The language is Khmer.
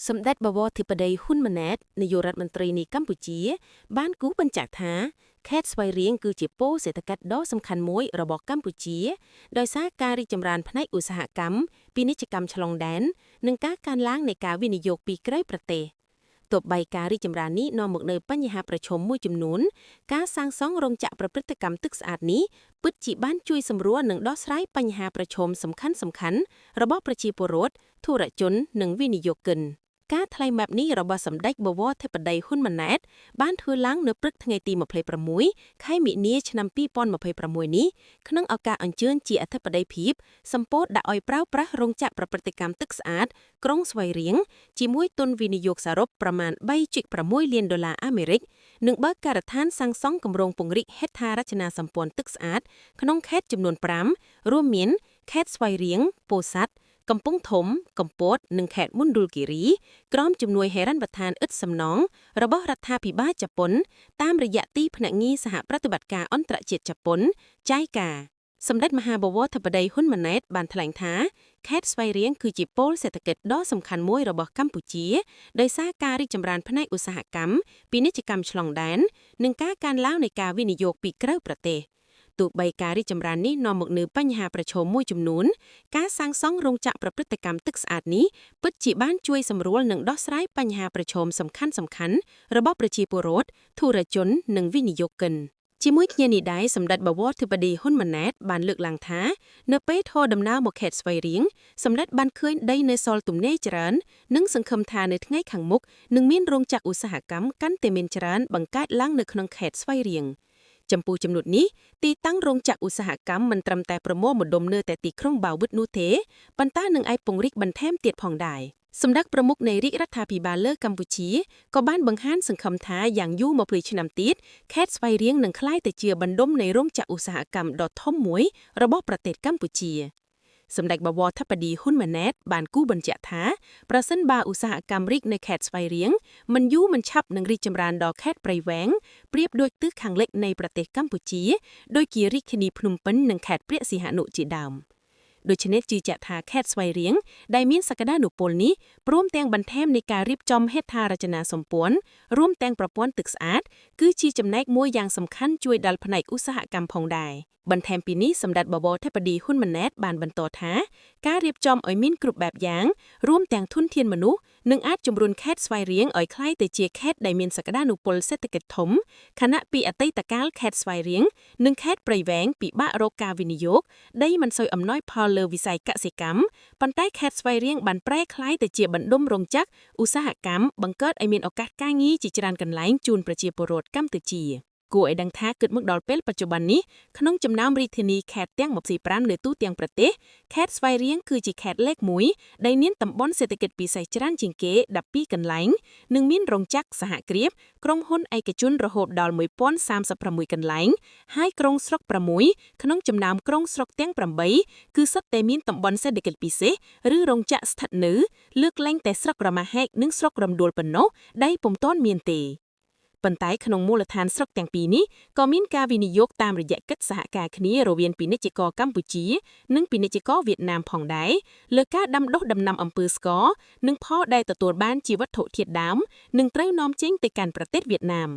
សម្ដេចបវរធិបតីហ៊ុនម៉ាណែតនាយករដ្ឋមន្ត្រីនៃកម្ពុជាបានគូបញ្ជាក់ថាខេត្តស្វាយរៀងគឺជាពូជសេដ្ឋកិច្ចដ៏សំខាន់មួយរបស់កម្ពុជាដោយសារការរីកចម្រើនផ្នែកឧស្សាហកម្មពាណិជ្ជកម្មឆ្លងដែននិងការកើនឡើងនៃការវិនិយោគពីក្រៅប្រទេសទោះបីការរីកចម្រើននេះនាំមកនូវបញ្ហាប្រឈមមួយចំនួនការសាងសង់រោងចក្រប្រព្រឹត្តកម្មទឹកស្អាតនេះពិតជាបានជួយសម្រួលនិងដោះស្រាយបញ្ហាប្រឈមសំខាន់ៗរបស់ប្រជាពលរដ្ឋធុរជននិងវិនិយោគិនការថ្លែងបែបនេះរបស់សម្ដេចបវរធិបតីហ៊ុនម៉ាណែតបានធ្វើឡើងនៅព្រឹកថ្ងៃទី26ខែមិនិនាឆ្នាំ2026នេះក្នុងឱកាសអញ្ជើញជាអធិបតីភាពសម្ពោធដាក់ឲ្យប្រើប្រាស់រោងចក្រប្រព្រឹត្តកម្មទឹកស្អាតក្រុងស្វាយរៀងជាមួយទុនវិនិយោគសរុបប្រមាណ $3.6 លានអាមេរិកនិងបើកការដ្ឋានសាងសង់គម្រោងពង្រីកហេដ្ឋារចនាសម្ព័ន្ធទឹកស្អាតក្នុងខេត្តចំនួន5រួមមានខេត្តស្វាយរៀងពោធិ៍សាត់កំពង់ធំកំពតនិងខេត្តមណ្ឌលគិរីក្រោមជំនួយហិរញ្ញប្បត្តិឥតសំណងរបស់រដ្ឋាភិបាលជប៉ុនតាមរយៈទីភ្នាក់ងារសហប្រតិបត្តិការអន្តរជាតិជប៉ុន JICA សម្ដេចមហាបវរធិបតីហ៊ុនម៉ាណែតបានថ្លែងថាខេត្តស្វាយរៀងគឺជាពូជសេដ្ឋកិច្ចដ៏សំខាន់មួយរបស់កម្ពុជាដោយសារការរីកចម្រើនផ្នែកឧស្សាហកម្មពាណិជ្ជកម្មឆ្លងដែននិងការកើនឡើងនៃការវិនិយោគពីក្រៅប្រទេសទោះបីការរីកចម្រើននេះនាំមកនូវបញ្ហាប្រឈមមួយចំនួនការសាងសង់រោងចក្រប្រព្រឹត្តកម្មទឹកស្អាតនេះពិតជាបានជួយសម្រួលនិងដោះស្រាយបញ្ហាប្រឈមសំខាន់ៗរបស់ប្រជាពលរដ្ឋធុរជននិងវិនិយោគិនជាមួយគ្នានេះដែរសម្ដេចបវរធិបតីហ៊ុនម៉ាណែតបានលើកឡើងថានៅពេលធ្វើដំណើរមកខេត្តស្វាយរៀងសម្ដេចបានឃើញដីនៅសល់ទំនេរច្រើននិងសង្ឃឹមថានៅថ្ងៃខាងមុខនឹងមានរោងចក្រឧស្សាហកម្មកាន់តែមានច្រើនបង្កើតឡើងនៅក្នុងខេត្តស្វាយរៀងចំពោះចំណុចនេះទីតាំងរោងចក្រឧស្សាហកម្មមិនត្រឹមតែប្រមូលម្ដុំនៅតែទីក្រុងបាវិតនោះទេប៉ុន្តែនឹងអាចពង្រីកបន្ថែមទៀតផងដែរសម្ដេចប្រមុខនៃរាជរដ្ឋាភិបាលលើកម្ពុជាក៏បានបង្ហាញសង្ឃឹមថាយ៉ាងយូរមកពីឆ្នាំទៀតខេត្តស្វាយរៀងនឹងក្លាយទៅជាបណ្ដុំនៃរោងចក្រឧស្សាហកម្មដ៏ធំមួយរបស់ប្រទេសកម្ពុជាសម្ដេចបវរធិបតីហ៊ុនម៉ាណែតបានគូបញ្ជាក់ថាប្រសិនបើឧស្សាហកម្មរីកនៅខេត្តស្វាយរៀងមិនយូរមិនឆាប់នឹងរីកចម្រើនដល់ខេត្តព្រៃវែងប្រៀបដូចទិសខាងលិចនៃប្រទេសកម្ពុជាដូចជារាជធានីភ្នំពេញនិងខេត្តព្រះសីហនុជាដើមដូច្នេះជឿជាក់ថាខេត្តស្វាយរៀងដែលមានសក្តានុពលនេះព្រមទាំងបន្ថែមនៃការរៀបចំហេដ្ឋារចនាសម្ព័ន្ធរួមទាំងប្រព័ន្ធទឹកស្អាតគឺជាចំណែកមួយយ៉ាងសំខាន់ជួយដល់ផ្នែកឧស្សាហកម្មផងដែរបន្ថែមពីនេះសម្ដេចបវរធិបតីហ៊ុនម៉ាណែតបានបន្តថាការរៀបចំឲ្យមានគ្រប់បែបយ៉ាងរួមទាំងធនធានមនុស្សនឹងអាចជំរុញខេត្តស្វាយរៀងឲ្យក្លាយទៅជាខេត្តដែលមានសក្តានុពលសេដ្ឋកិច្ចធំខណៈពីអតីតកាលខេត្តស្វាយរៀងនិងខេត្តព្រៃវែងពិបាករកការវិនិយោគដីមិនសូវអំណោយផលលើវិស័យកសិកម្មប៉ុន្តែខេត្តស្វាយរៀងបានប្រែក្លាយទៅជាបណ្ដុំរោងចក្រឧស្សាហកម្មបង្កើតឲ្យមានឱកាសការងារជាច្រើនកន្លែងជូនប្រជាពលរដ្ឋកម្ពុជាគួរឲ្យដឹងថាគិតមកដល់ពេលបច្ចុប្បន្ននេះក្នុងចំណោមរាជធានីខេត្តទាំង25នៅទូទាំងប្រទេសខេត្តស្វាយរៀងគឺជាខេត្តលេខ1ដែលមានតំបន់សេដ្ឋកិច្ចពិសេសច្រើនជាងគេ12កន្លែងនិងមានរោងចក្រសហគ្រាសក្រុមហ៊ុនឯកជនរហូតដល់1036កន្លែងហើយក្រុងស្រុក6ក្នុងចំណោមក្រុងស្រុកទាំង8គឺសុទ្ធតែមានតំបន់សេដ្ឋកិច្ចពិសេសឬរោងចក្រស្ថិតនៅលើកលែងតែស្រុករមាហែកនិងស្រុករំដួលប៉ុណ្ណោះដែលពុំទាន់មានទេប៉ុន្តែក្នុងមូលដ្ឋានស្រុកទាំងពីរនេះក៏មានការវិនិយោគតាមរយៈកិច្ចសហការគ្នារវាងពាណិជ្ជករកម្ពុជានិងពាណិជ្ជករវៀតណាមផងដែរលើការដាំដុះដំណាំអំពៅស្ករនិងផលដែលទទួលបានជាវត្ថុធាតុដើមនឹងត្រូវនាំចេញទៅកាន់ប្រទេសវៀតណាម